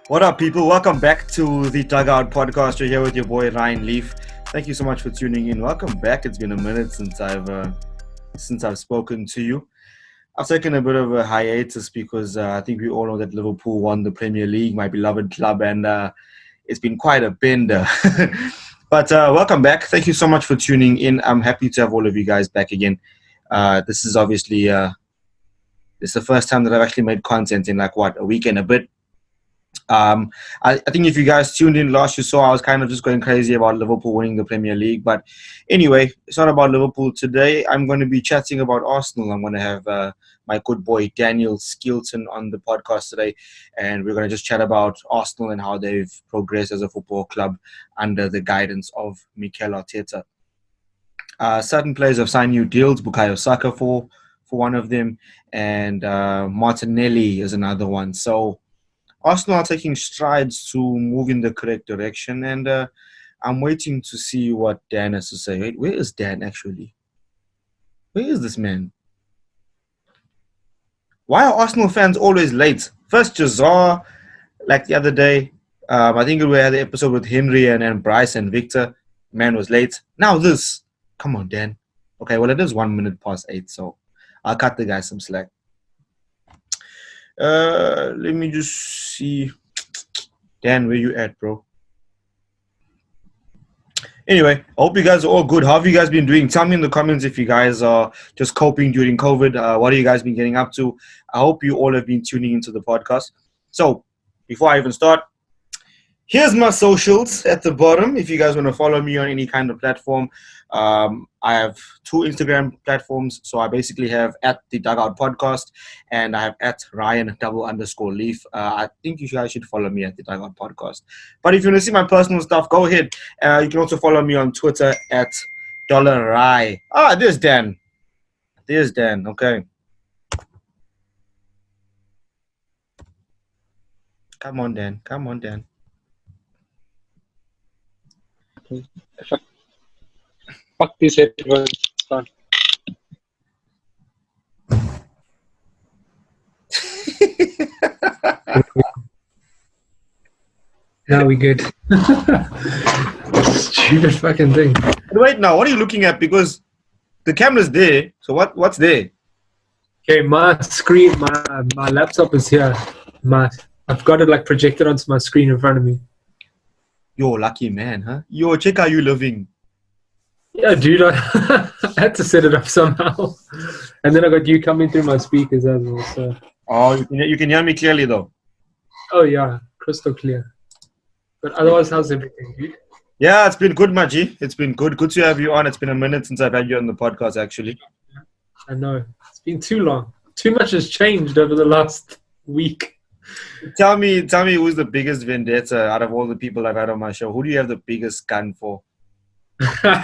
What up, people? Welcome back to the Dugout Podcast. You're here with your boy Ryan Leaf. Thank you so much for tuning in. Welcome back. It's been a minute since I've spoken to you. I've taken a bit of a hiatus because I think we all know that Liverpool won the Premier League, my beloved club, and it's been quite a bender. But welcome back. Thank you so much for tuning in. I'm happy to have all of you guys back again. This is obviously it's the first time that I've actually made content in a week and a bit. I think if you guys tuned in last, you saw I was kind of just going crazy about Liverpool winning the Premier League. But anyway, it's not about Liverpool today. I'm going to be chatting about Arsenal. I'm going to have my good boy Daniel Skilton on the podcast today, and we're going to just chat about Arsenal and how they've progressed as a football club under the guidance of Mikhel Arteta. Certain players have signed new deals. Bukayo Saka for one of them, and Martinelli is another one. So Arsenal are taking strides to move in the correct direction, and I'm waiting to see what Dan has to say. Wait, where is Dan actually? Where is this man? Why are Arsenal fans always late? First, Jazar, like the other day. I think we had the episode with Henry and Bryce and Victor. Man was late. Now this. Come on, Dan. Okay, well, it is 1 minute past 8, so I'll cut the guy some slack. Let me just see. Dan, where you at, bro? Anyway, I hope you guys are all good. How have you guys been doing? Tell me in the comments if you guys are just coping during COVID. What have you guys been getting up to? I hope you all have been tuning into the podcast. So, before I even start, here's my socials at the bottom. If you guys want to follow me on any kind of platform, I have 2 Instagram platforms. So I basically have at the Dugout Podcast, and I have at Ryan_Leaf. I think you guys should follow me at the Dugout Podcast. But if you want to see my personal stuff, go ahead. You can also follow me on Twitter at $Rai. There's Dan. There's Dan. Okay. Come on, Dan. Come on, Dan. Fuck this headphones. Now we good. Stupid fucking thing. Wait, now, what are you looking at? Because the camera's there. So what's there? Okay, my screen, my laptop is here. I've got it like projected onto my screen in front of me. Yo, lucky man, huh? Yo, check how you living. Yeah, dude, I had to set it up somehow. And then I got you coming through my speakers as well. So. Oh, you can hear me clearly though. Oh yeah, crystal clear. But otherwise, how's everything, dude? Yeah, it's been good, Maji. It's been good. Good to have you on. It's been a minute since I've had you on the podcast, actually. I know. It's been too long. Too much has changed over the last week. Tell me who's the biggest vendetta out of all the people I've had on my show? Who do you have the biggest gun for? I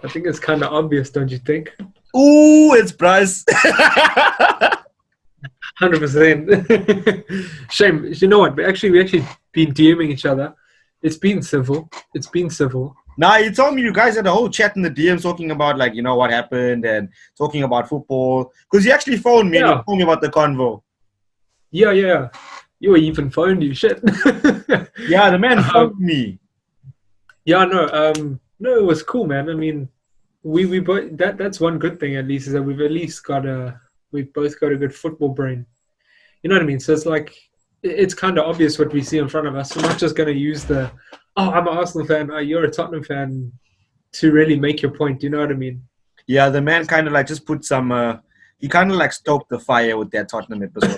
think it's kind of obvious, don't you think? Ooh, it's Bryce. 100%. Shame. You know what? We actually been DMing each other. It's been civil. Nah, you told me you guys had a whole chat in the DMs talking about what happened and talking about football. Because you actually phoned me and you told me about the convo. Yeah. You even phoned you, shit. Yeah, the man phoned me. Yeah, no, it was cool, man. I mean, we both that's one good thing at least is that we've both got a good football brain. You know what I mean? So it's like it's kind of obvious what we see in front of us. We're not just going to use I'm an Arsenal fan, you're a Tottenham fan to really make your point. You know what I mean? Yeah, the man kind of just put some. He kind of stoked the fire with that Tottenham episode.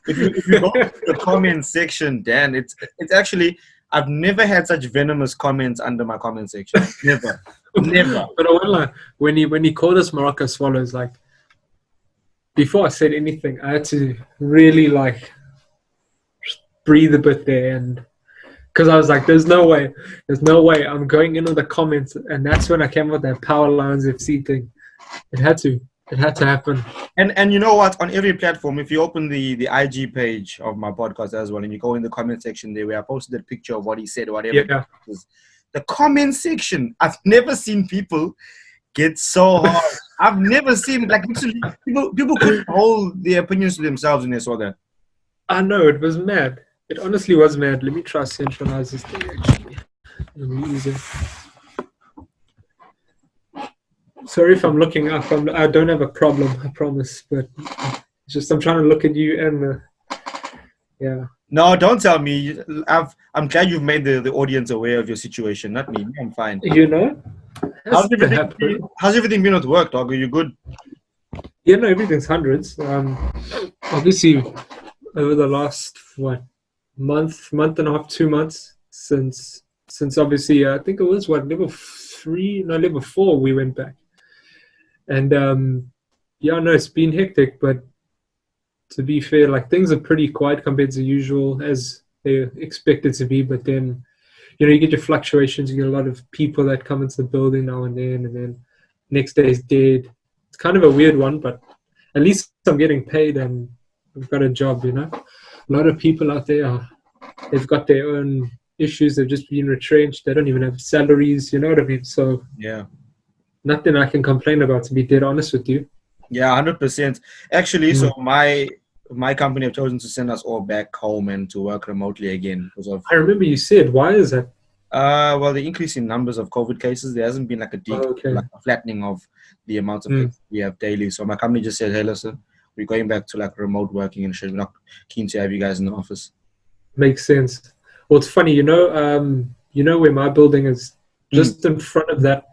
if you go to the comment section, Dan, it's actually. I've never had such venomous comments under my comment section. Never. But I won't lie, when he called us Morocco Swallows, before I said anything, I had to really breathe a bit there, and because I was like, there's no way I'm going into the comments, and that's when I came with that Power Lions FC thing. It had to happen. And you know what? On every platform, if you open the IG page of my podcast as well, and you go in the comment section there, where I posted a picture of what he said, whatever. Yeah. The comment section, I've never seen people get so hard. I've never seen literally people couldn't hold their opinions to themselves when they saw that. I know, it was mad. It honestly was mad. Let me try centralize this thing actually. Let me use it. Sorry if I'm looking up. I don't have a problem, I promise. But it's just I'm trying to look at you and yeah. No, don't tell me. I'm glad you've made the audience aware of your situation. Not me. I'm fine. You know, How's has to everything? happen. How's everything been at work, dog? Are you good? Yeah, no, everything's hundreds. Obviously, over the last month and a half, 2 months since obviously I think it was level 4 we went back, and yeah, no, it's been hectic, but to be fair, like things are pretty quiet compared to usual as they expected to be. But then, you get your fluctuations. You get a lot of people that come into the building now and then next day is dead. It's kind of a weird one, but at least I'm getting paid and I've got a job. A lot of people out there they've got their own issues. They've just been retrenched. They don't even have salaries. You know what I mean? So yeah, nothing I can complain about, to be dead honest with you. Yeah, 100%. Actually, so my company have chosen to send us all back home and to work remotely again because of. I remember you said, why is that? Well, the increase in numbers of COVID cases, there hasn't been like like a flattening of the amount of cases we have daily. So my company just said, hey, listen, we're going back to like remote working and shit. We're not keen to have you guys in the office. Makes sense. Well, it's funny, where my building is, just in front of that,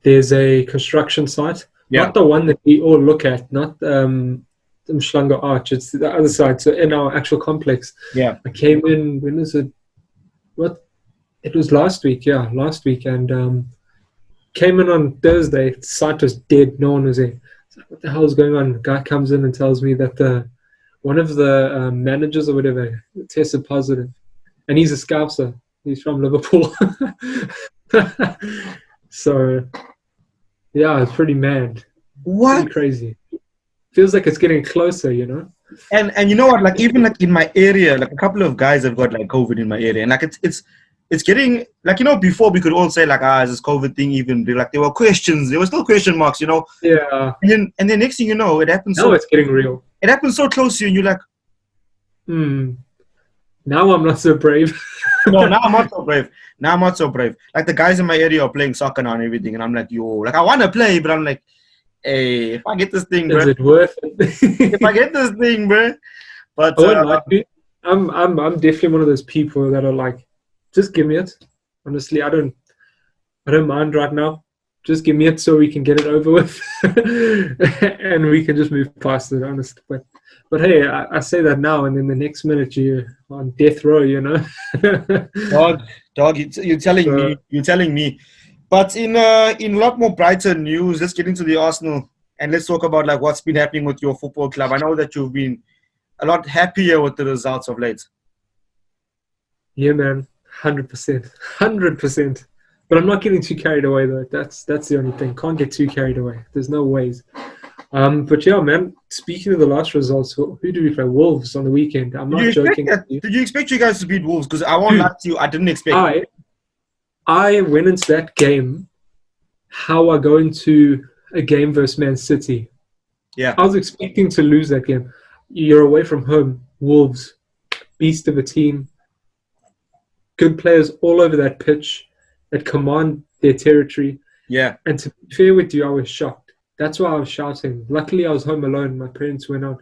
there's a construction site. Yeah. Not the one that we all look at, not the Mshlanga Arch. It's the other side. So in our actual complex. Yeah. I came in, when is it? It was last week, and came in on Thursday. The site was dead. No one was there. So what the hell is going on? The guy comes in and tells me that one of the managers or whatever tested positive. And he's a Scouser. He's from Liverpool. So, yeah, it's pretty mad. What? Pretty crazy. Feels like it's getting closer, And you know what? Like even like in my area, like a couple of guys have got like COVID in my area, and like it's getting like before we could all say like is this COVID thing even real? Like there were questions, there were still question marks, Yeah. And then next thing you know, it happens. Now it's getting real. It happens so close to you, and you're like, Now I'm not so brave. No, now I'm not so brave. Like the guys in my area are playing soccer now and everything, and I'm like, like I want to play, but I'm like, hey, if I get this thing, bro, is it worth it? if I get this thing, bro. But I'm definitely one of those people that are like, just give me it. Honestly, I don't mind right now. Just give me it so we can get it over with, and we can just move past it. Honestly, but hey, I say that now, and then the next minute you're on death row. Dog, you're telling me. But in a lot more brighter news, let's get into the Arsenal and let's talk about like what's been happening with your football club. I know that you've been a lot happier with the results of late. Yeah, man, 100%. But I'm not getting too carried away though. That's the only thing. Can't get too carried away. There's no ways. But yeah, man. Speaking of the last results, who do we play? Wolves on the weekend. I'm not joking. Did you expect you guys to beat Wolves? Because I won't lie to you, I didn't expect. I went into that game how I go into a game versus Man City. Yeah. I was expecting to lose that game. You're away from home. Wolves, beast of a team. Good players all over that pitch that command their territory. Yeah. And to be fair with you, I was shocked. That's why I was shouting. Luckily, I was home alone. My parents went out.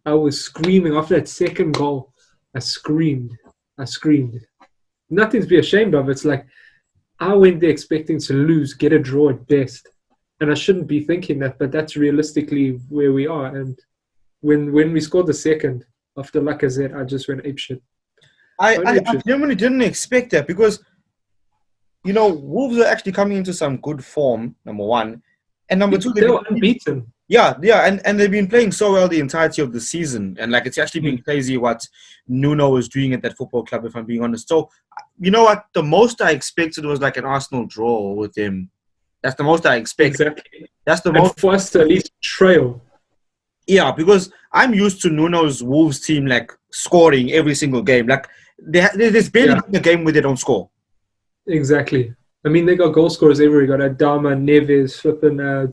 I was screaming. After that second goal, I screamed. Nothing to be ashamed of. It's like I went there expecting to lose, get a draw at best. And I shouldn't be thinking that, but that's realistically where we are. And when we scored the second, after Lacazette, I just went apeshit. I genuinely didn't expect that because, Wolves are actually coming into some good form, number one. And number two, they were unbeaten. Yeah, and they've been playing so well the entirety of the season. And, like, it's actually been crazy what Nuno is doing at that football club, if I'm being honest. So, you know what? The most I expected was, like, an Arsenal draw with him. That's the most I expected. Exactly. That's the and most. For us to at least trail. Yeah, because I'm used to Nuno's Wolves team, like, scoring every single game. Like, there's barely a game where they don't score. Exactly. I mean, they got goal scorers everywhere. Got Adama, Neves,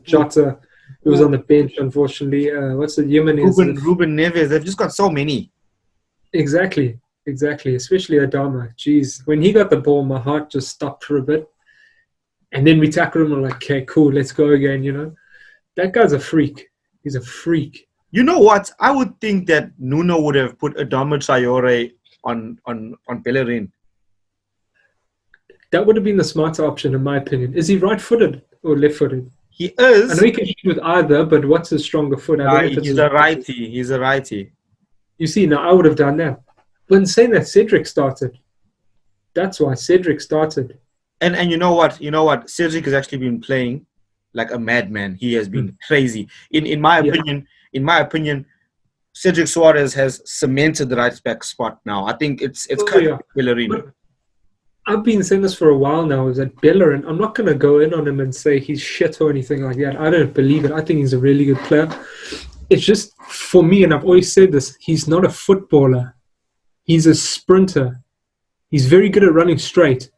Jota, who was on the bench, unfortunately. What's the Jimenez? Ruben Neves. They've just got so many. Exactly. exactly. Especially Adama. Jeez, when he got the ball, my heart just stopped for a bit. And then we tackled him. We're like, okay, cool, let's go again. That guy's a freak. He's a freak. You know what? I would think that Nuno would have put Adama Traore on Bellerin. That would have been the smarter option, in my opinion. Is he right-footed or left-footed? He I is. know he can shoot with either, but what's his stronger foot? I don't know if it's He's a righty. He's a righty. You see, now I would have done that. But in saying that, Cedric started. That's why Cedric started. And you know what? Cedric has actually been playing like a madman. He has been crazy. In my opinion, Cedric Soares has cemented the right back spot now. I think it's Bellerin. But I've been saying this for a while now, is that Bellerin, I'm not going to go in on him and say he's shit or anything like that. I don't believe it. I think he's a really good player. It's just, for me, and I've always said this, he's not a footballer. He's a sprinter. He's very good at running straight,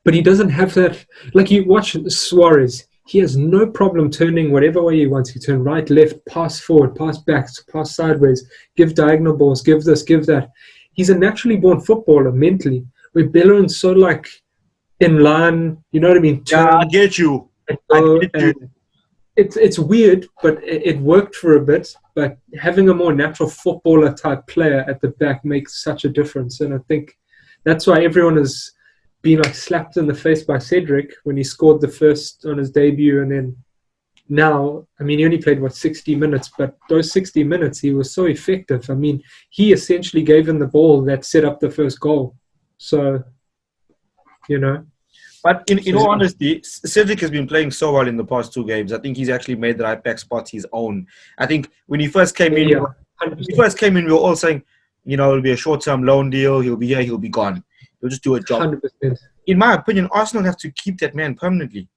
but he doesn't have that. Like, you watch Suarez, he has no problem turning whatever way he wants. He turn right, left, pass forward, pass back, pass sideways, give diagonal balls, give this, give that. He's a naturally born footballer mentally. Where Bellerin's so like in line, you know what I mean? Yeah, I get you. It's weird, but it worked for a bit. But having a more natural footballer type player at the back makes such a difference, and I think that's why everyone has been like slapped in the face by Cedric when he scored the first on his debut, and then now, I mean, he only played 60 minutes, but those 60 minutes he was so effective. I mean, he essentially gave him the ball that set up the first goal. So, But in all honesty, Cedric has been playing so well in the past 2 games. I think he's actually made the right back spot his own. I think when he first came in, we were all saying, it'll be a short-term loan deal. He'll be here, he'll be gone. He'll just do a job. 100%. In my opinion, Arsenal have to keep that man permanently.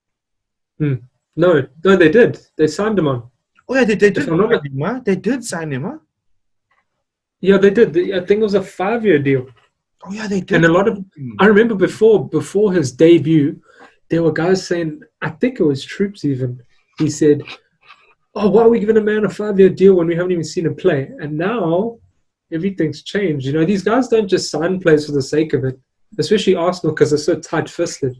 No, they did. They signed him on. Oh yeah, they did. They did sign him, huh? Yeah, they did. I think it was a 5-year deal. Oh yeah, they did. And a lot of, I remember before his debut, there were guys saying, I think it was Troops even. He said, "Oh, why are we giving a man a 5-year deal when we haven't even seen him play?" And now everything's changed. These guys don't just sign players for the sake of it, especially Arsenal because they're so tight-fisted.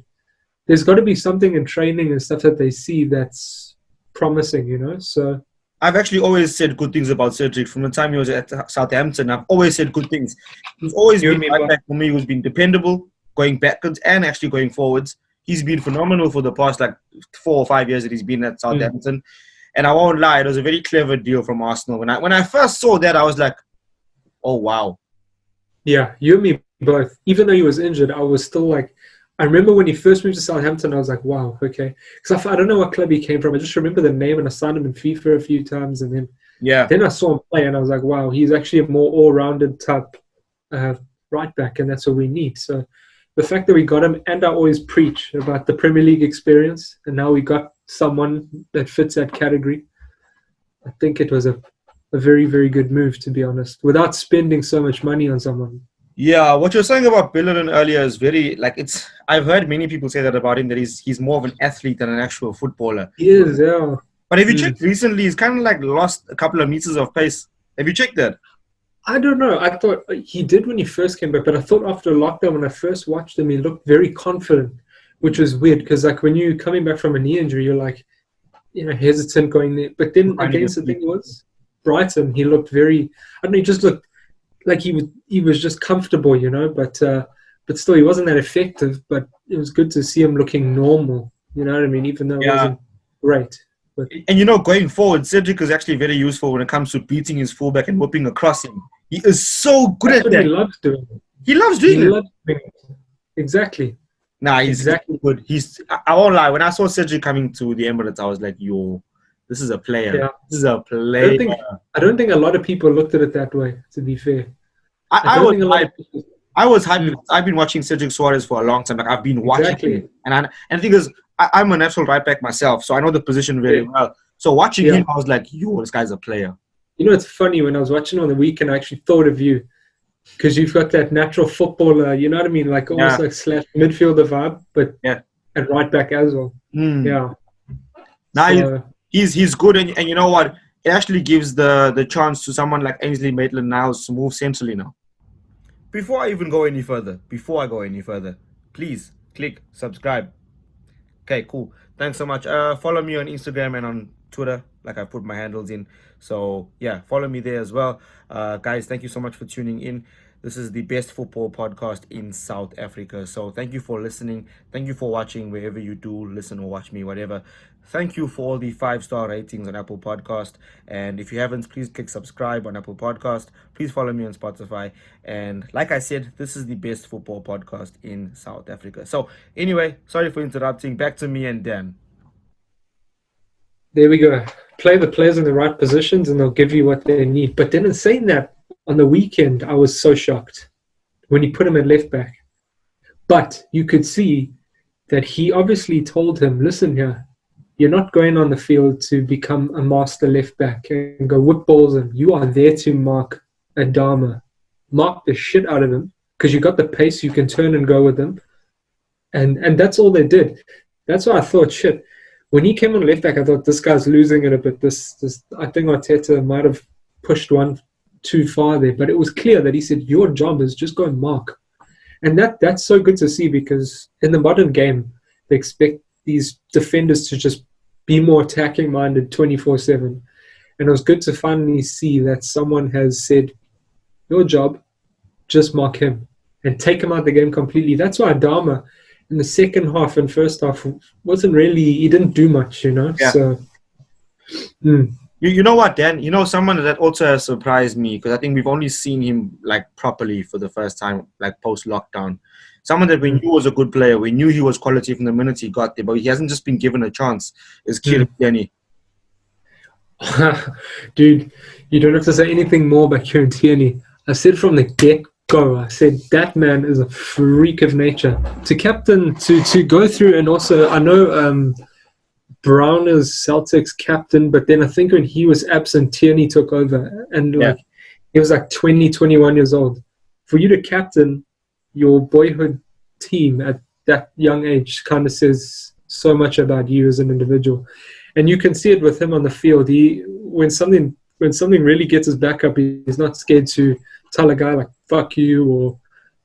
There's got to be something in training and stuff that they see that's promising. So I've actually always said good things about Cedric from the time he was at Southampton. I've always said good things. He's always been right back for me who's been dependable, going backwards and actually going forwards. He's been phenomenal for the past 4 or 5 years that he's been at Southampton. And I won't lie, it was a very clever deal from Arsenal. When I first saw that, I was like, oh wow. Yeah, you and me both. Even though he was injured, I was still like, I remember when he first moved to Southampton, I was like, wow, okay. Because I don't know what club he came from. I just remember the name, and I signed him in FIFA a few times. And then I saw him play, and I was like, wow, he's actually a more all-rounded type right back, and that's what we need. So the fact that we got him, and I always preach about the Premier League experience, and now we got someone that fits that category, I think it was a very, very good move, to be honest, without spending so much money on someone. Yeah, what you're saying about Bellerin earlier is very I've heard many people say that about him, that he's more of an athlete than an actual footballer. He is, yeah. But have you checked recently? He's kind of lost a couple of meters of pace. Have you checked that? I don't know. I thought he did when he first came back, but I thought after lockdown, when I first watched him, he looked very confident, which was weird because when you're coming back from a knee injury, you're hesitant going there. But then against the thing was Brighton, he looked very. I don't know. He just looked like he was just comfortable, but still he wasn't that effective. But it was good to see him looking normal, you know what I mean, even though it wasn't great. But, and going forward, Cedric is actually very useful when it comes to beating his fullback and whipping across him. He is so good at that. He loves doing it. He loves doing it. Exactly. Nah, he's exactly good. I won't lie, when I saw Cedric coming to the Emirates, I was like, yo, this is a player. Yeah. This is a player. I don't think a lot of people looked at it that way, to be fair. I was hyped. I've been watching Cedric Soares for a long time. I've been watching him. And the thing is, I'm a natural right back myself, so I know the position very well. So watching him, I was like, yo, this guy's a player. It's funny, when I was watching on the weekend, I actually thought of you because you've got that natural footballer, you know what I mean? Almost like slash midfielder vibe, but at right back as well. Yeah. Now he's good, and you know what? It actually gives the chance to someone like Ainsley Maitland-Niles to move centrally now. before I even go any further, please click subscribe. Okay, cool. Thanks so much. Follow me on Instagram and on Twitter, like I put my handles in. So yeah, follow me there as well. Guys, thank you so much for tuning in. This is the best football podcast in South Africa. So thank you for listening. Thank you for watching wherever you do listen or watch me, whatever. Thank you for all the 5-star ratings on Apple Podcast. And if you haven't, please click subscribe on Apple Podcast. Please follow me on Spotify. And like I said, this is the best football podcast in South Africa. So anyway, sorry for interrupting. Back to me and Dan. There we go. Play the players in the right positions and they'll give you what they need. But then in saying that, on the weekend, I was so shocked when he put him at left back. But you could see that he obviously told him, listen here, you're not going on the field to become a master left back and go whip balls him. You are there to mark Adama. Mark the shit out of him because you got the pace, you can turn and go with him. And that's all they did. That's why I thought, shit. When he came on left back, I thought this guy's losing it a bit. I think Arteta might have pushed one too far there, but it was clear that he said, your job is just go and mark. And that's so good to see because in the modern game, they expect these defenders to just be more attacking minded 24/7. And it was good to finally see that someone has said, your job, just mark him and take him out of the game completely. That's why Adama in the second half and first half he didn't do much, Yeah. So, You know what, Dan? You know, someone that also has surprised me because I think we've only seen him like properly for the first time, like post-lockdown. Someone that we knew was a good player. We knew he was quality from the minute he got there, but he hasn't just been given a chance. Is Kieran. Dude, you don't have to say anything more about Kieran Tierney. I said from the get-go, I said that man is a freak of nature. To captain, to go through, and also I know Brown is Celtic's captain, but then I think when he was absent, Tierney took over, and he was like 20, 21 years old. For you to captain your boyhood team at that young age kind of says so much about you as an individual, and you can see it with him on the field. When something really gets his back up, he's not scared to tell a guy like "fuck you," or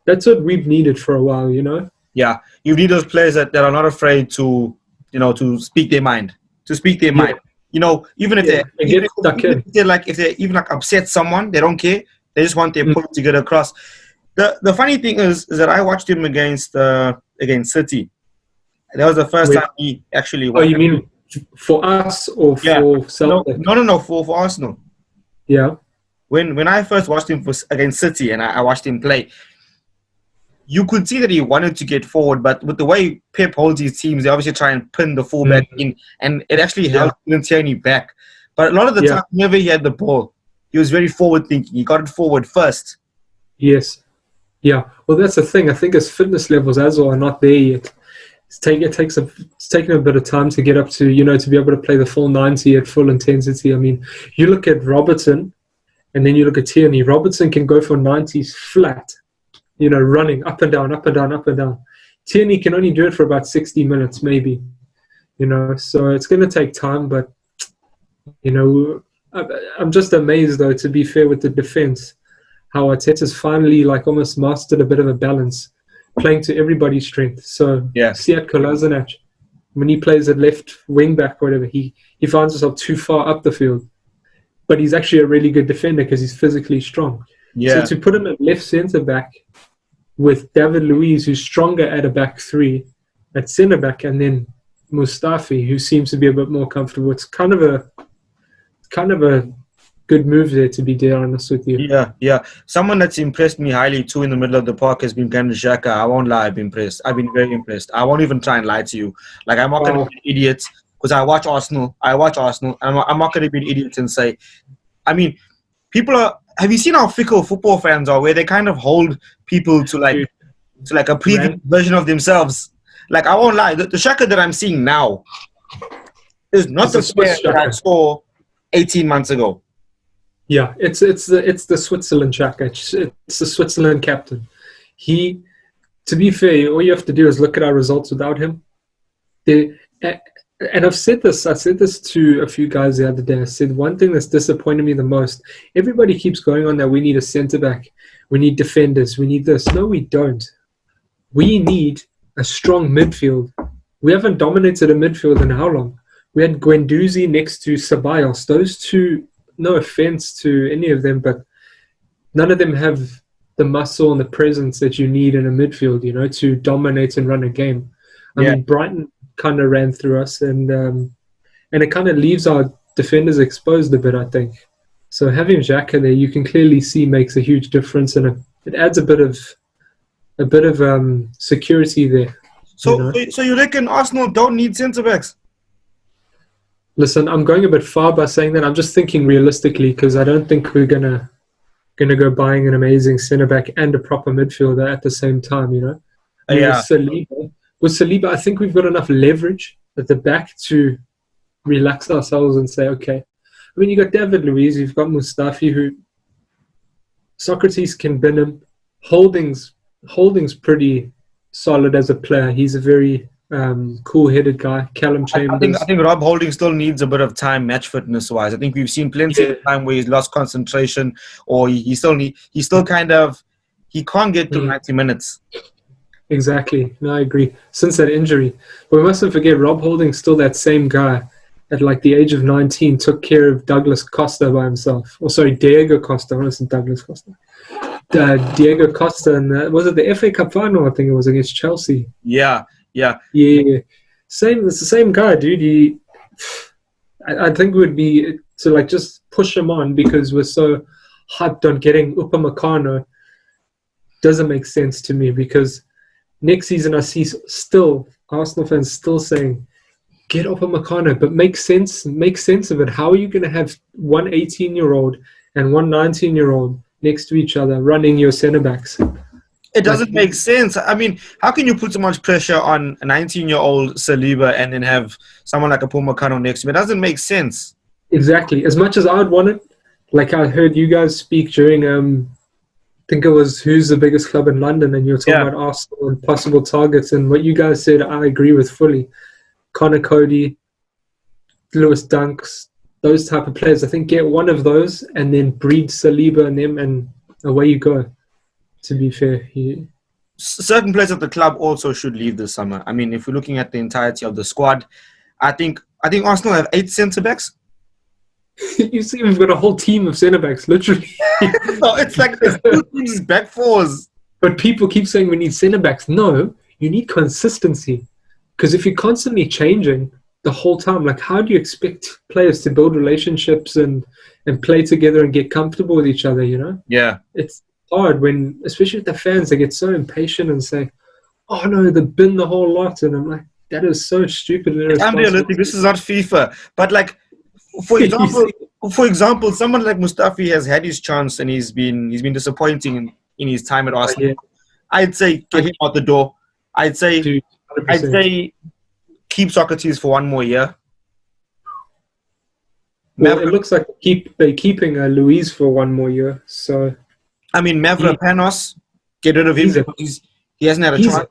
that's what we've needed for a while, Yeah, you need those players that are not afraid to speak their mind. Even if they're even upset someone, they don't care. They just want their point to get across. The funny thing is that I watched him against City. That was the first time he actually won. Oh, you mean for us or for Celtic? No, for Arsenal. Yeah. When I first watched him against City and I watched him play, you could see that he wanted to get forward, but with the way Pep holds his teams, they obviously try and pin the fullback in, and it actually held Tierney back. But a lot of the time, whenever he had the ball, he was very forward-thinking. He got it forward first. Yes. Yeah. Well, that's the thing. I think his fitness levels as well are not there yet. It's taken a bit of time to get up to, to be able to play the full 90 at full intensity. I mean, you look at Robertson, and then you look at Tierney. Robertson can go for 90s flat, running up and down, up and down, up and down. Tierney can only do it for about 60 minutes, maybe. So it's going to take time, but, I'm just amazed, though, to be fair with the defense, how Arteta's finally, almost mastered a bit of a balance, playing to everybody's strength. So, Sead Kolasinac, when he plays at left wing back or whatever, he finds himself too far up the field. But he's actually a really good defender because he's physically strong. Yeah. So to put him at left centre back with David Luiz, who's stronger at a back three, at centre back, and then Mustafi, who seems to be a bit more comfortable. It's kind of a good move there, to be dead honest with you. Yeah. Someone that's impressed me highly too in the middle of the park has been Granit Xhaka. I won't lie, I've been impressed. I've been very impressed. I won't even try and lie to you. I'm not going to be an idiot because I watch Arsenal. And I'm not going to be an idiot and say, I mean, people are. Have you seen how fickle football fans are, where they kind of hold people to a previous version of themselves? I won't lie, the Xhaka that I'm seeing now is not the player that I saw 18 months ago. Yeah, it's the Switzerland Xhaka. It's the Switzerland captain. To be fair, all you have to do is look at our results without him. And I've said this to a few guys the other day. I said one thing that's disappointed me the most. Everybody keeps going on that we need a centre back. we need defenders, we need this. No, we don't. We need a strong midfield. We haven't dominated a midfield in how long? We had Guendouzi next to Ceballos. Those two, no offense to any of them, but none of them have the muscle and the presence that you need in a midfield, to dominate and run a game. I mean, Brighton kind of ran through us, and it kind of leaves our defenders exposed a bit, I think. So having Xhaka there, you can clearly see makes a huge difference, and it adds a bit of security there. So you reckon Arsenal don't need centre backs? Listen, I'm going a bit far by saying that. I'm just thinking realistically, because I don't think we're gonna go buying an amazing centre back and a proper midfielder at the same time. Yeah. With Saliba, I think we've got enough leverage at the back to relax ourselves and say, okay. I mean, you got David Luiz, you've got Mustafi, who Socrates can bin him. Holding's pretty solid as a player. He's a very cool-headed guy. Callum Chambers. I think Rob Holding still needs a bit of time, match fitness-wise. I think we've seen plenty of time where he's lost concentration, or he can't get to 90 minutes. Exactly. No, I agree. Since that injury. But we mustn't forget, Rob Holding's still that same guy. At like the age of 19, took care of Douglas Costa by himself. Or sorry, Diego Costa. I wasn't Douglas Costa. Diego Costa, and was it the FA Cup final? I think it was against Chelsea. Yeah. Same. It's the same guy, dude. I think it would be to like just push him on because we're so hyped on getting Upamecano. Doesn't make sense to me because next season I see still Arsenal fans still saying, get Upamecano, but make sense of it. How are you going to have one 18-year-old and one 19-year-old next to each other running your centre-backs? It doesn't make sense. I mean, how can you put so much pressure on a 19-year-old Saliba and then have someone like Upamecano next to him? It doesn't make sense. Exactly. As much as I would want it, like I heard you guys speak during, I think it was Who's the Biggest Club in London, and you were talking about Arsenal and possible targets, and what you guys said, I agree with fully. Connor Cody, Lewis Dunks, those type of players. I think get one of those and then breed Saliba and them, and away you go. To be fair, certain players at the club also should leave this summer. I mean, if we're looking at the entirety of the squad, I think Arsenal have 8 centre backs. You see, we've got a whole team of centre backs, literally. No, it's like there's 2 teams back fours. But people keep saying we need centre backs. No, you need consistency. Because if you're constantly changing the whole time, like how do you expect players to build relationships and play together and get comfortable with each other, Yeah. It's hard when, especially with the fans, they get so impatient and say, oh no, they bin the whole lot. And I'm like, that is so stupid. It's unrealistic. This is not FIFA. But like, for example, someone like Mustafi has had his chance and he's been disappointing in his time at Arsenal. Yeah. I'd say get him out the door. I'd say keep Socrates for 1 more year. Well, it looks like they're keeping Luiz for 1 more year. So, I mean, Mavropanos, get rid of him. He hasn't had a chance.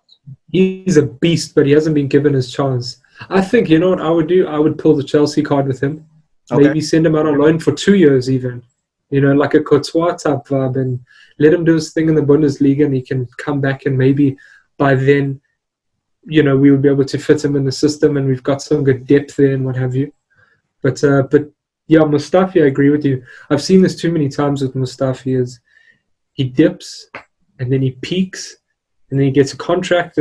He's a beast, but he hasn't been given his chance. I think, you know what I would do? I would pull the Chelsea card with him. Okay. Maybe send him out on loan for 2 years even. Like a Courtois type vibe, and let him do his thing in the Bundesliga, and he can come back, and maybe by then, we would be able to fit him in the system, and we've got some good depth there and what have you. But yeah, Mustafi, I agree with you. I've seen this too many times with Mustafi, is he dips and then he peaks and then he gets a contract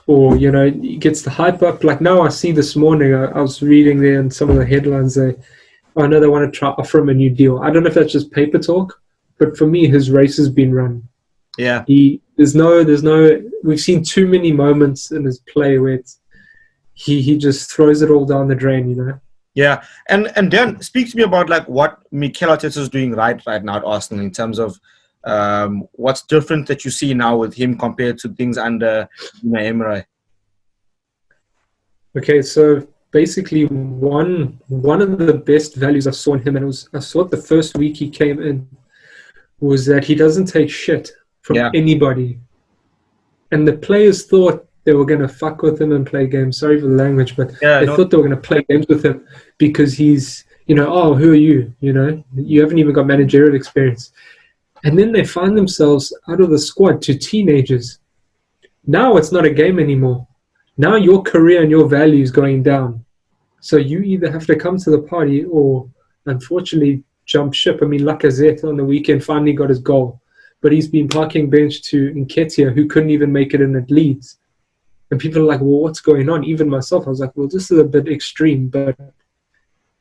or he gets the hype up. Like now I see this morning, I was reading there and some of the headlines, they want to try offer him a new deal. I don't know if that's just paper talk, but for me, his race has been run. Yeah. There's no, we've seen too many moments in his play where he just throws it all down the drain, Yeah, and Dan, speak to me about like what Mikhel Arteta is doing right now at Arsenal in terms of what's different that you see now with him compared to things under Emirates. Okay, so basically one of the best values I saw in him, and I saw it the first week he came in, was that he doesn't take shit from anybody. And the players thought they were going to fuck with him and play games. Sorry for the language, but they thought they were going to play games with him because he's, oh, who are you? You haven't even got managerial experience. And then they find themselves out of the squad to teenagers. Now it's not a game anymore. Now your career and your value is going down. So you either have to come to the party or, unfortunately, jump ship. I mean, Lacazette on the weekend finally got his goal, but he's been parking bench to Nketiah, who couldn't even make it in at Leeds. And people are like, well, what's going on? Even myself, I was like, well, this is a bit extreme, but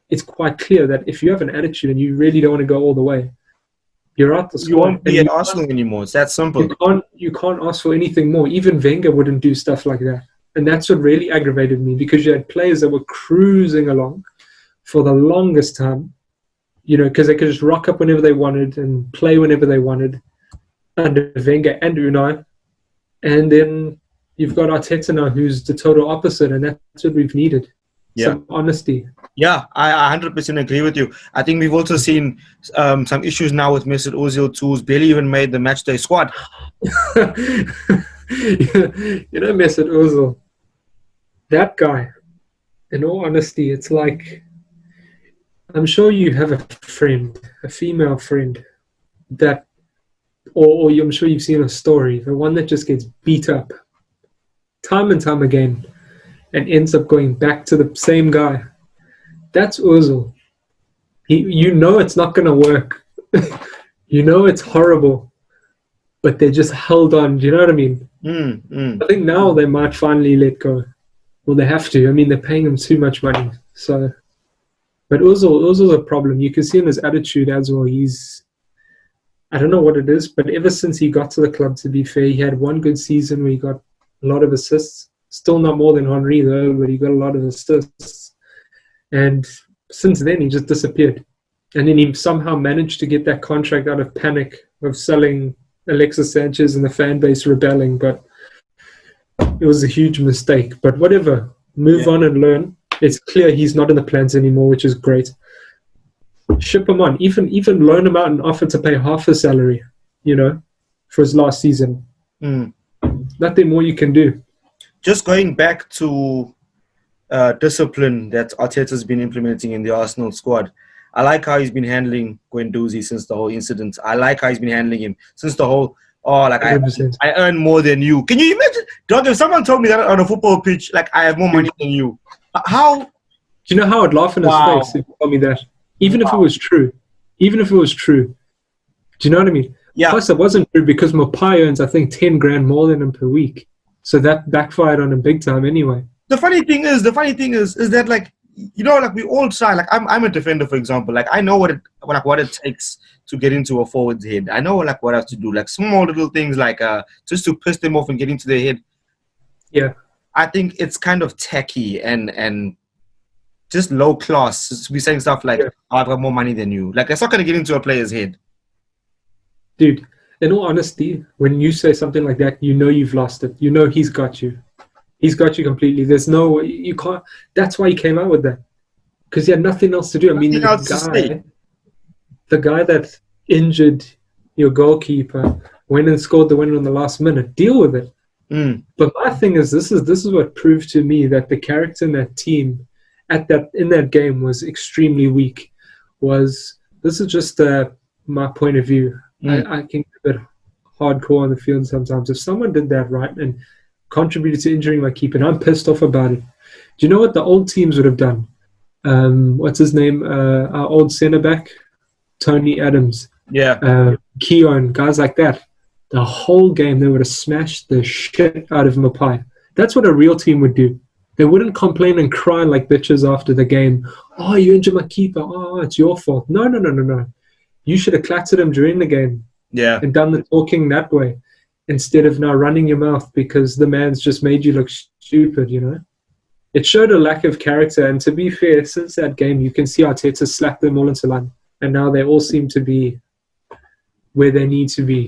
it's quite clear that if you have an attitude and you really don't want to go all the way, you're out the squad. You won't be at Arsenal anymore. It's that simple. You can't ask for anything more. Even Wenger wouldn't do stuff like that. And that's what really aggravated me, because you had players that were cruising along for the longest time, because they could just rock up whenever they wanted and play whenever they wanted under Wenger and Unai. And then you've got Arteta now, who's the total opposite, and that's what we've needed. Yeah. Some honesty. Yeah, I 100% agree with you. I think we've also seen some issues now with Mesut Ozil too, who's barely even made the matchday squad. Mesut Ozil, that guy, in all honesty, it's like, I'm sure you have a friend, a female friend, that, or I'm sure you've seen a story, the one that just gets beat up time and time again and ends up going back to the same guy. That's Ozil. It's not going to work. It's horrible. But they just held on. Do you know what I mean? I think now they might finally let go. Well, they have to. I mean, they're paying him too much money. So, but Ozil's a problem. You can see in his attitude as well. I don't know what it is, but ever since he got to the club, to be fair, he had one good season where he got a lot of assists. Still not more than Henry, though, but he got a lot of assists. And since then, he just disappeared. And then he somehow managed to get that contract out of panic of selling Alexis Sanchez and the fan base rebelling. But it was a huge mistake. But whatever. Move on and learn. It's clear he's not in the plans anymore, which is great. Ship him on. Even loan him out and offer to pay half his salary, for his last season. Nothing more you can do. Just going back to discipline that Arteta's been implementing in the Arsenal squad, I like how he's been handling Guendouzi since the whole incident. I like how he's been handling him since the whole, I earn more than you. Can you imagine? Dog, if someone told me that on a football pitch, like, I have more money than you. How? Do you know how I'd laugh in his face if you told me that? Even if it was true. Do you know what I mean? Yeah. Plus, it wasn't true because Mopai earns, I think, 10 grand more than him per week. So that backfired on him big time anyway. The funny thing is that, like, we all try. Like, I'm a defender, for example. Like, I know what it takes to get into a forward's head. I know, like, what I have to do. Like, small little things, like, just to piss them off and get into their head. Yeah. I think it's kind of tacky and just low class to be saying stuff like, I've got more money than you. Like, that's not going to get into a player's head. Dude, in all honesty, when you say something like that, you've lost it. He's got you. He's got you completely. There's no, you can't. That's why he came out with that. Because he had nothing else to do. I mean, the guy that injured your goalkeeper went and scored the winner in the last minute. Deal with it. But my thing is, this is what proved to me that the character in that team in that game was extremely weak. This is just my point of view. I can get a bit hardcore on the field sometimes. If someone did that right and contributed to injuring my keeper, and I'm pissed off about it. Do you know what the old teams would have done? What's his name? Our old centre back, Tony Adams. Yeah. Keown, guys like that. The whole game, they would have smashed the shit out of Mopai. That's what a real team would do. They wouldn't complain and cry like bitches after the game. Oh, you injured my keeper. Oh, it's your fault. No. You should have clattered him during the game. Yeah. And done the talking that way instead of now running your mouth because the man's just made you look stupid, It showed a lack of character. And to be fair, since that game, you can see Arteta slap them all into line. And now they all seem to be where they need to be,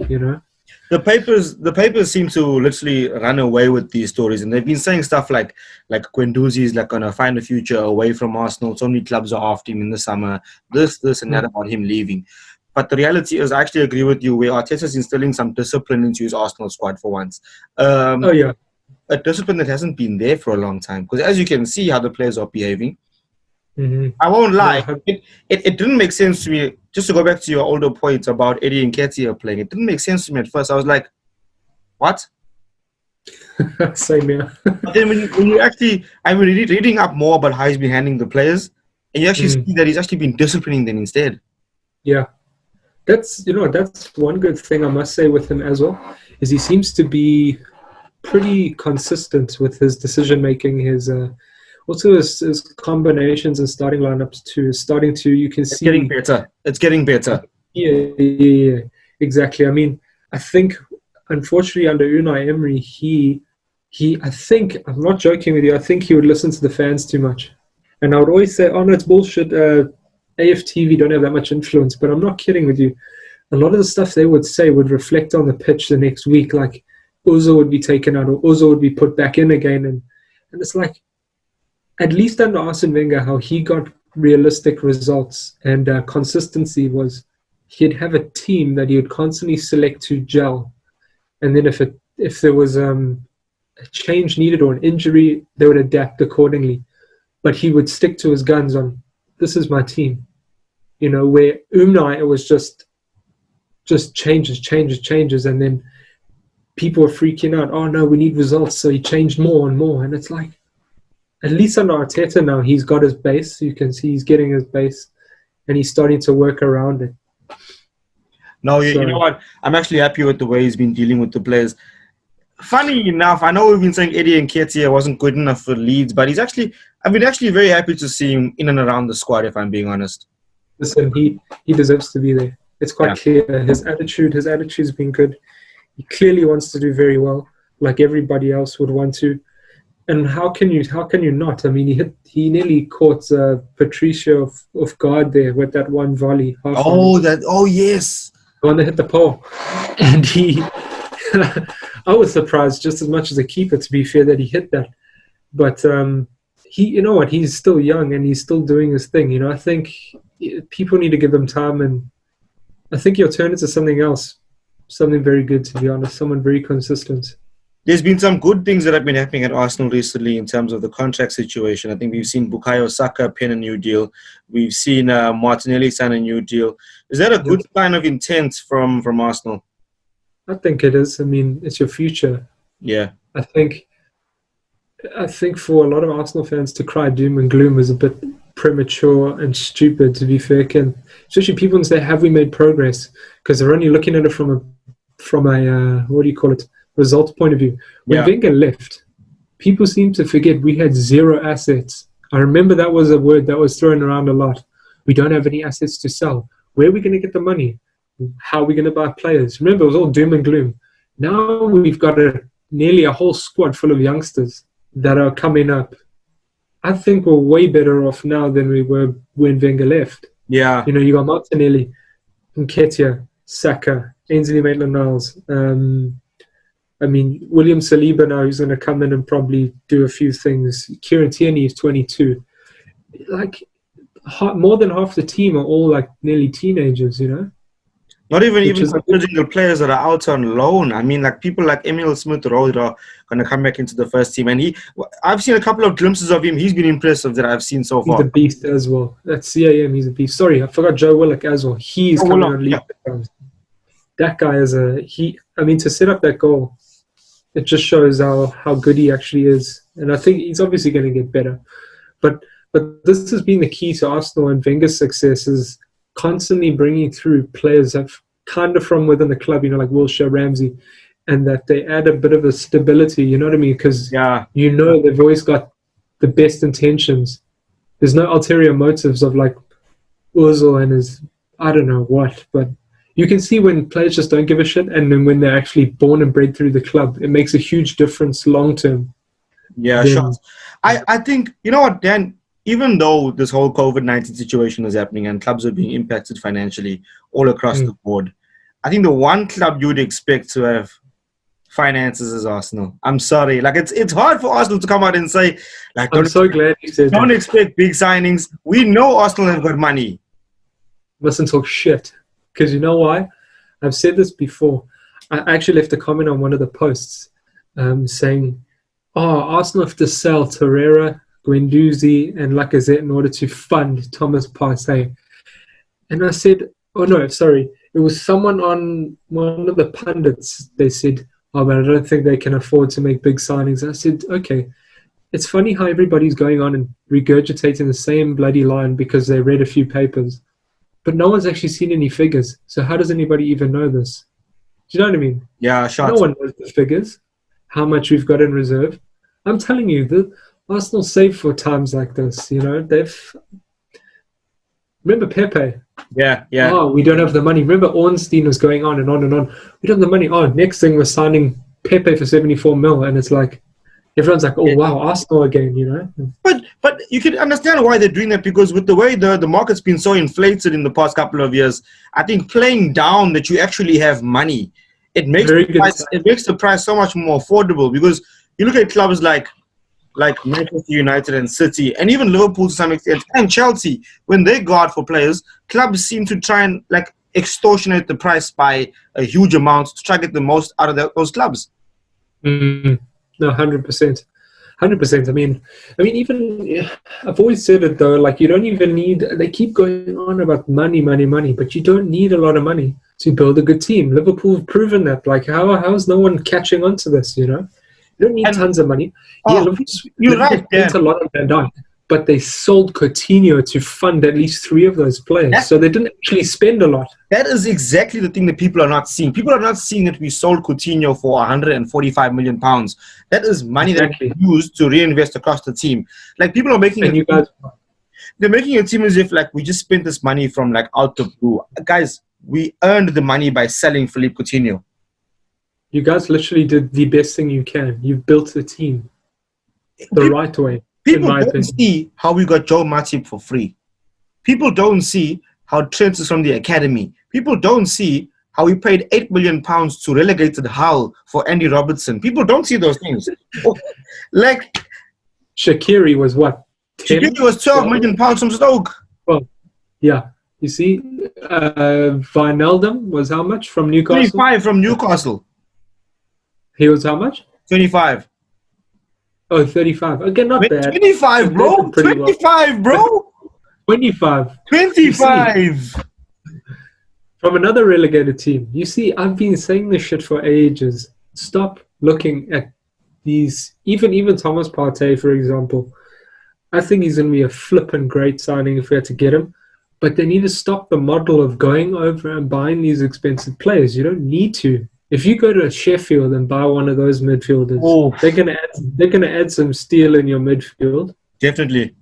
The papers seem to literally run away with these stories, and they've been saying stuff like Guendouzi is like gonna find a future away from Arsenal. So many clubs are after him in the summer. This and that about him leaving. But the reality is, I actually agree with you, where Arteta's instilling some discipline into his Arsenal squad for once. A discipline that hasn't been there for a long time. Because as you can see how the players are behaving, I won't lie. No, It didn't make sense to me. Just to go back to your older point about Eddie and Nketiah playing, it didn't make sense to me at first. I was like, what? same here. But then when you actually, I mean, reading up more about how he's been handling the players, and you actually see that he's actually been disciplining them instead. Yeah. That's one good thing I must say with him as well, is he seems to be pretty consistent with his decision making, his also his combinations and starting lineups too. Starting to, you can see It's getting better. It's getting better. Yeah, exactly. I mean, I think unfortunately under Unai Emery, I think, I'm not joking with you, I think he would listen to the fans too much. And I would always say, oh no, it's bullshit. AFTV don't have that much influence, but I'm not kidding with you. A lot of the stuff they would say would reflect on the pitch the next week, like Ozil would be taken out or Ozil would be put back in again. And it's like, at least under Arsene Wenger, how he got realistic results and consistency was he'd have a team that he would constantly select to gel. And then if there was a change needed or an injury, they would adapt accordingly. But he would stick to his guns on, this is my team. You know, where Unai, it was just changes. And then people were freaking out. Oh, no, we need results. So he changed more and more. And it's like, at least under Arteta now, he's got his base. You can see he's getting his base. And he's starting to work around it. No, you know what? I'm actually happy with the way he's been dealing with the players. Funny enough, I know we've been saying Eddie and Nketiah wasn't good enough for Leeds, but I've been actually very happy to see him in and around the squad, if I'm being honest. Listen, he deserves to be there. It's quite clear. His attitude's been good. He clearly wants to do very well, like everybody else would want to. And how can you not? I mean, he nearly caught Patricio off guard there with that one volley. Yes. The one that hit the pole. And I was surprised just as much as the keeper, to be fair, that he hit that. But you know what? He's still young and he's still doing his thing. You know, I think people need to give him time, and I think he'll turn into something else, something very good, to be honest. Someone very consistent. There's been some good things that have been happening at Arsenal recently in terms of the contract situation. I think we've seen Bukayo Saka pen a new deal. We've seen Martinelli sign a new deal. Is that a good sign of intent from Arsenal? I think it is. I mean, it's your future. Yeah. I think for a lot of Arsenal fans to cry doom and gloom is a bit premature and stupid, to be fair. Especially people who say, have we made progress? Because they're only looking at it from a what do you call it? Result point of view. When Wenger left, people seem to forget we had zero assets. I remember that was a word that was thrown around a lot. We don't have any assets to sell. Where are we going to get the money? How are we going to buy players? Remember, it was all doom and gloom. Now we've got nearly a whole squad full of youngsters that are coming up. I think we're way better off now than we were when Wenger left. Yeah. You know, you got Martinelli, Nketiah, Saka, Ainsley Maitland-Niles. I mean, William Saliba now, who's going to come in and probably do a few things. Kieran Tierney is 22. Like, more than half the team are all like nearly teenagers, you know? Not even considering the players that are out on loan. I mean, like people like Emil Smith-Rowe are going to come back into the first team. And I've seen a couple of glimpses of him. He's been impressive that I've seen so far. He's a beast as well. At CAM, he's a beast. Sorry, I forgot Joe Willock as well. He's coming on leave. Yeah. That guy is to set up that goal, it just shows how good he actually is. And I think he's obviously going to get better. But this has been the key to Arsenal and Wenger's success, is constantly bringing through players that kind of from within the club, you know, like Wilshere, Ramsey, and that they add a bit of a stability, you know what I mean? Because, you know, they've always got the best intentions. There's no ulterior motives of like Ozil and his, I don't know what, but you can see when players just don't give a shit, and then when they're actually born and bred through the club, it makes a huge difference long term. Yeah, sure. I think, you know what, Dan, even though this whole COVID-19 situation is happening and clubs are being impacted financially all across the board, I think the one club you would expect to have finances is Arsenal. I'm sorry. Like, it's hard for Arsenal to come out and say, like, I'm so glad you said don't expect big signings. We know Arsenal have got money. Mustn't talk shit. Because you know why? I've said this before. I actually left a comment on one of the posts saying, Arsenal have to sell Torreira, Guendouzi, and Lacazette in order to fund Thomas Partey. And I said, oh no, sorry, it was someone on one of the pundits. They said, oh, but I don't think they can afford to make big signings. I said, okay, it's funny how everybody's going on and regurgitating the same bloody line because they read a few papers, but no one's actually seen any figures. So how does anybody even know this? Do you know what I mean? Yeah, sure. No one knows the figures, how much we've got in reserve. I'm telling you, the Arsenal save for times like this. They've. Remember Pepe? Yeah. Oh, we don't have the money. Remember Ornstein was going on and on and on. We don't have the money. Oh, next thing we're signing Pepe for 74 mil, and it's like everyone's like, oh wow, Arsenal again. But you can understand why they're doing that, because with the way the market's been so inflated in the past couple of years, I think playing down that you actually have money, it makes the price so much more affordable. Because you look at clubs like Manchester United and City, and even Liverpool to some extent, and Chelsea, when they go out for players, clubs seem to try and extortionate the price by a huge amount to try to get the most out of those clubs. No, 100%. 100%. I mean, even I've always said it though. You don't even need. They keep going on about money, but you don't need a lot of money to build a good team. Liverpool have proven that. How is no one catching on to this? You don't need tons of money. You're right. They spent a lot on Van Dijk, but they sold Coutinho to fund at least 3 of those players. So they didn't actually spend a lot. That is exactly the thing that people are not seeing. People are not seeing that we sold Coutinho for £145 million. That is money that we used to reinvest across the team. People are making they're making it seem as if we just spent this money from out the blue. Guys, we earned the money by selling Philippe Coutinho. You guys literally did the best thing you can. You've built a team right way. People don't see how we got Joe Matip for free. People don't see how Trent is from the academy. People don't see how we paid £8 million to relegated Hull for Andy Robertson. People don't see those things. Shaqiri was what? Shaqiri was £12 million from Stoke. Well, yeah. You see, Wijnaldum was how much from Newcastle? 25 from Newcastle. He was how much? 25. Oh, 35. Again, not bad. 25, bro. 25, bro. 25. 25. From another relegated team. You see, I've been saying this shit for ages. Stop looking at these. Even Thomas Partey, for example. I think he's going to be a flippin' great signing if we had to get him. But they need to stop the model of going over and buying these expensive players. You don't need to. If you go to Sheffield and buy one of those midfielders, they're gonna add some steel in your midfield. Definitely.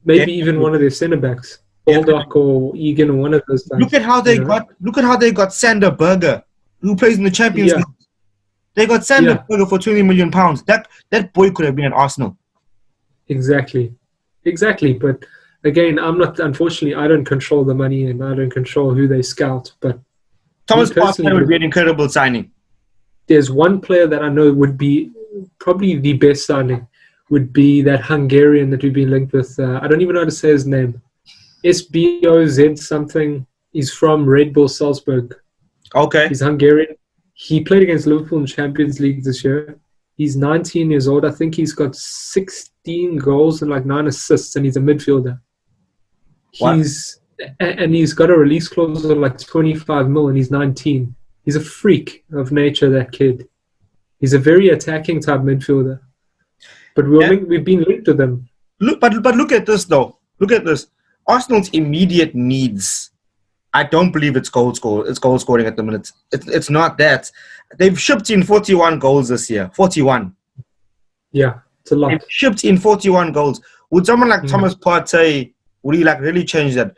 Maybe even one of their centre backs, Baldock or Egan, or one of those guys. Look at how they got Sander Berger, who plays in the Champions League. They got Sander Berger for £20 million. That boy could have been at Arsenal. Exactly. But again, unfortunately, I don't control the money and I don't control who they scout. But Thomas Partey would be an incredible signing. There's one player that I know would be probably the best signing, would be that Hungarian that we've been linked with. I don't even know how to say his name. SBOZ something. He's from Red Bull Salzburg. Okay. He's Hungarian. He played against Liverpool in the Champions League this year. He's 19 years old. I think he's got 16 goals and 9 assists, and he's a midfielder. What? He's got a release clause of 25 mil, and he's 19. He's a freak of nature, that kid. He's a very attacking type midfielder. But we've been linked to them. But look at this, though. Look at this. Arsenal's immediate needs. I don't believe it's goal scoring at the minute. It's not that. They've shipped in 41 goals this year. 41. Yeah, it's a lot. They've shipped in 41 goals. Would someone like Thomas Partey, would he really change that?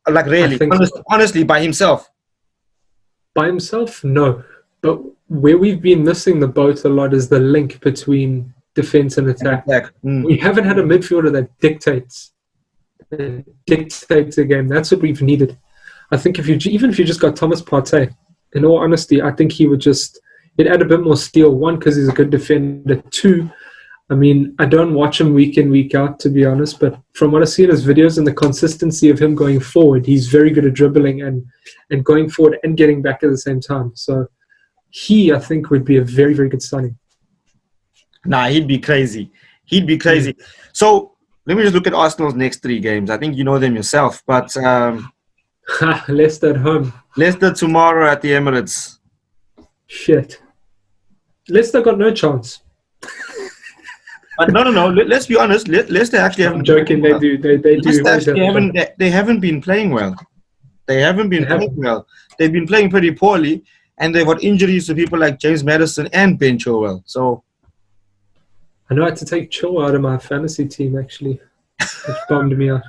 Really? Honestly, by himself? By himself, no. But where we've been missing the boat a lot is the link between defense and attack. We haven't had a midfielder that dictates the game. That's what we've needed. I think if you just got Thomas Partey, in all honesty, I think it'd add a bit more steel. One, because he's a good defender. Two, I don't watch him week in, week out, to be honest, but from what I see in his videos and the consistency of him going forward, he's very good at dribbling and going forward and getting back at the same time. So I think, would be a very, very good signing. Nah, he'd be crazy. He'd be crazy. So let me just look at Arsenal's next 3 games. I think you know them yourself, but Leicester at home. Leicester tomorrow at the Emirates. Shit. Leicester got no chance. But no. Let's be honest. Leicester actually I'm haven't. joking. They do. They do. Leicester always actually have fun. they haven't been playing well. They haven't been They playing haven't. well. They've been playing pretty poorly, and they've got injuries to people like James Maddison and Ben Chilwell. So I know I had to take Chilwell out of my fantasy team, actually. Which bummed me out.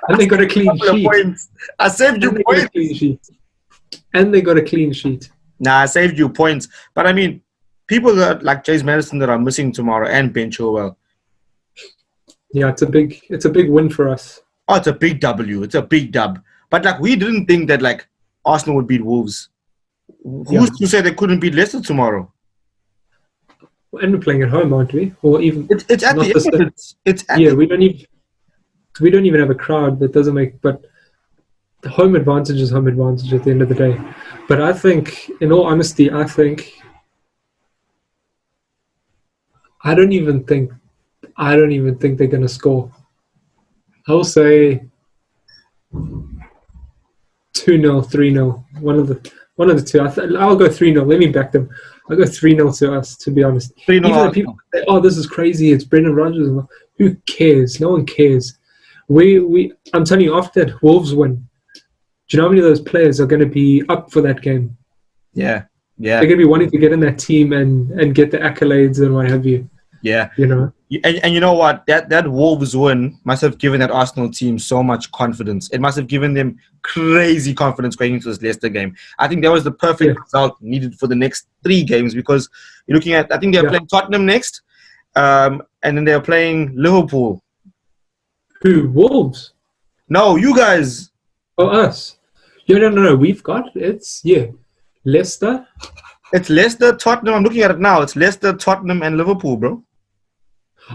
And they got a clean sheet. points. I saved you And they got a points. clean sheet. And they got a clean sheet. Nah, I saved you points. But I mean, people that like James Maddison that are missing tomorrow and Ben Chilwell. Yeah, it's a big win for us. Oh, it's a big W. It's a big dub. But like we didn't think that like Arsenal would beat Wolves. Who's to say they couldn't beat Leicester tomorrow? And we're playing at home, aren't we? Or even It's at not the the same. Emirates. It's at Yeah, the, we don't even have a crowd. That doesn't make. But the home advantage is home advantage at the end of the day. But I think, in all honesty, I don't even think they're going to score. I'll say 2-0, 3-0. One of the two. I'll go 3-0. Let me back them. I'll go 3-0 to us, to be honest. 3-0 Even though Arsenal. people say, "Oh, this is crazy. It's Brendan Rodgers." Who cares? No one cares. I'm telling you, after that Wolves win, do you know how many of those players are going to be up for that game? Yeah. They're going to be wanting to get in that team and get the accolades and what have you. Yeah. You know. And you know what? That Wolves win must have given that Arsenal team so much confidence. It must have given them crazy confidence going into this Leicester game. I think that was the perfect result needed for the next 3 games because you're looking at, I think they're playing Tottenham next, and then they're playing Liverpool. Who? Wolves? No, you guys. Oh, us. Yeah, no. We've got Leicester. It's Leicester, Tottenham. I'm looking at it now. It's Leicester, Tottenham, and Liverpool, bro.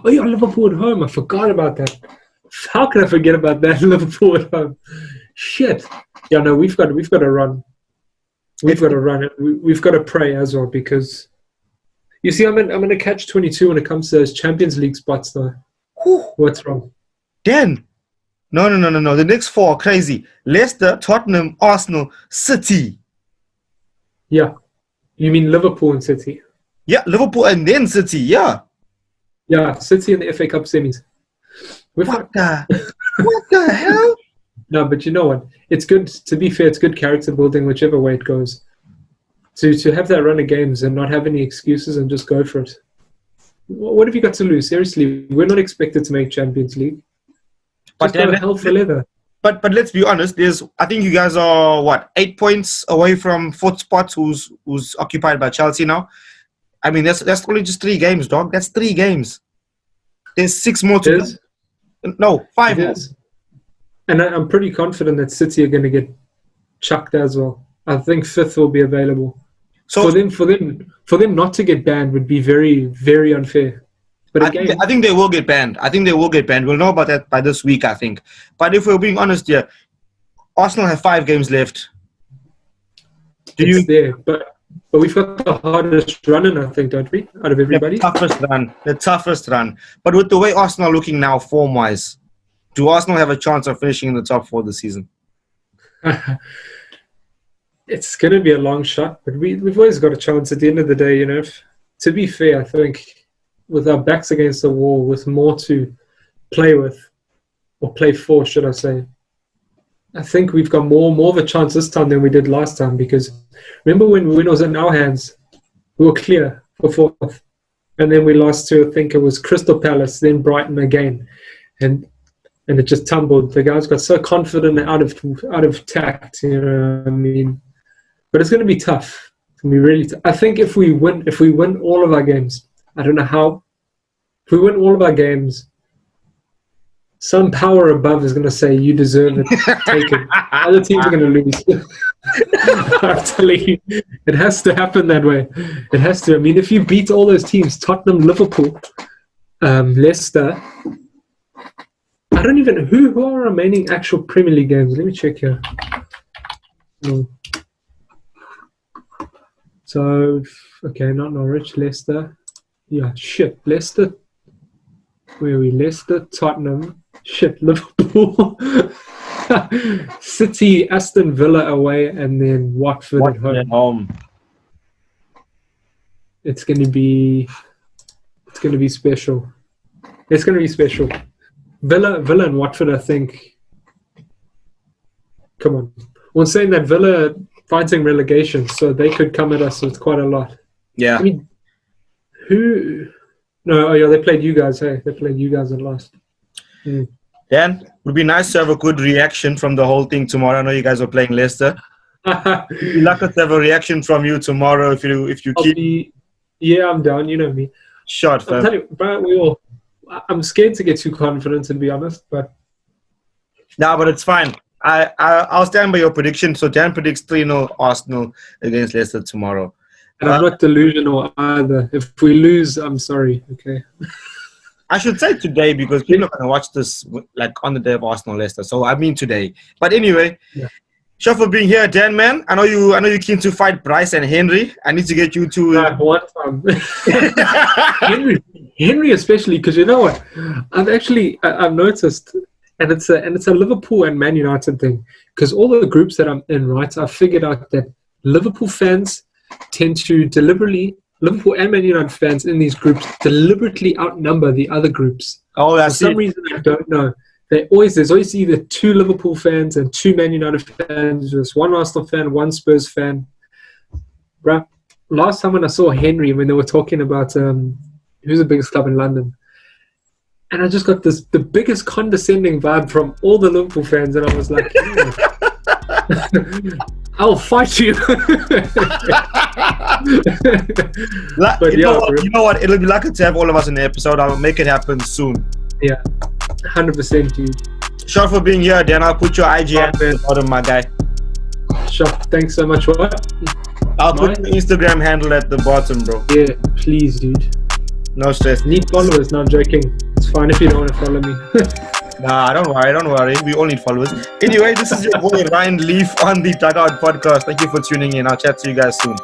Oh, yeah, Liverpool at home. I forgot about that. How can I forget about that? Liverpool at home. Shit. Yeah, no, we've got to run. We've got to run it. We've got to pray as well because you see, I'm in a catch-22 when it comes to those Champions League spots, though. What's wrong? Dan. No. The next 4 are crazy. Leicester, Tottenham, Arsenal, City. Yeah. You mean Liverpool and City? Yeah, Liverpool and then City. Yeah. Yeah, City in the FA Cup semis. What the hell? No, but you know what? It's good, to be fair, it's good character building whichever way it goes. To have that run of games and not have any excuses and just go for it. What have you got to lose? Seriously, we're not expected to make Champions League. But Just go hell for leather. But let's be honest. I think you guys are 8 points away from 4th spot. Who's occupied by Chelsea now? I mean, that's only just 3 games, dog. That's 3 games. There's 6 more to go. No, 5 more. And I'm pretty confident that City are going to get chucked as well. I think 5th will be available. So for them not to get banned would be very, very unfair. But again, I think they will get banned. We'll know about that by this week, I think. But if we're being honest here, Arsenal have 5 games left. But we've got the hardest running, I think, don't we? Out of everybody. The toughest run. But with the way Arsenal are looking now, form-wise, do Arsenal have a chance of finishing in the top 4 this season? It's going to be a long shot, but we've always got a chance at the end of the day, you know. To be fair, I think with our backs against the wall, with more to play with, or play for, should I say, I think we've got more of a chance this time than we did last time because remember when it was in our hands, we were clear for 4th. And then we lost to, I think it was Crystal Palace, then Brighton again. And it just tumbled. The guys got so confident out of tact, you know what I mean? But it's going to be tough. It's going to be really tough. I think if we win all of our games, I don't know how, if we win all of our games, some power above is going to say, you deserve it, take it. Other teams are going to lose. I'm telling you, it has to happen that way. It has to. I mean, if you beat all those teams, Tottenham, Liverpool, Leicester, I don't even, who are remaining actual Premier League games? Let me check here. So, okay, not Norwich, Leicester. Yeah, shit, Leicester, Where are we? Leicester, Tottenham, shit, Liverpool, City, Aston Villa away, and then Watford at home. It's gonna be special. It's gonna be special. Villa and Watford, I think. Come on. We're saying that Villa fighting relegation, so they could come at us with quite a lot. Yeah. I mean, who? No, oh yeah, they played you guys. Hey, they played you guys and lost. Dan, it would be nice to have a good reaction from the whole thing tomorrow. I know you guys are playing Leicester. We'd like to have a reaction from you tomorrow if you keep. Yeah, I'm down. You know me. Shot, fam. I'm telling you, bro, I'm scared to get too confident, to be honest. But but it's fine. I'll stand by your prediction. So Dan predicts 3-0 Arsenal against Leicester tomorrow. And I'm not delusional either. If we lose, I'm sorry. Okay. I should say today because people are going to watch this like on the day of Arsenal Leicester. So I mean today. But anyway, Shot for being here, Dan, man. I know you're keen to fight Bryce and Henry. I need to get you to one time. Henry especially, because you know what? I've noticed, and it's a Liverpool and Man United thing. Because all the groups that I'm in, right, I figured out that Liverpool fans tend to Liverpool and Man United fans in these groups deliberately outnumber the other groups. Oh, that's For some reason, I don't know. There's always either 2 Liverpool fans and 2 Man United fans. There's 1 Arsenal fan, 1 Spurs fan. Bruh, last time when I saw Henry, when they were talking about who's the biggest club in London, and I just got the biggest condescending vibe from all the Liverpool fans, and I was like, I'll fight you. But you know what? It'll be lucky to have all of us in the episode. I'll make it happen soon. Yeah, 100%, dude. Shot for being here, Dan. I'll put your IG at the bottom, my guy. Shot, thanks so much. What? I'll put your Instagram handle at the bottom, bro. Yeah, please, dude. No stress. Need followers? No, I'm joking. It's fine if you don't want to follow me. Nah, don't worry. We all need followers. Anyway, this is your boy Ryan Leaf on the Dugout Podcast. Thank you for tuning in. I'll chat to you guys soon.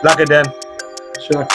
Luck, Dan. Sure.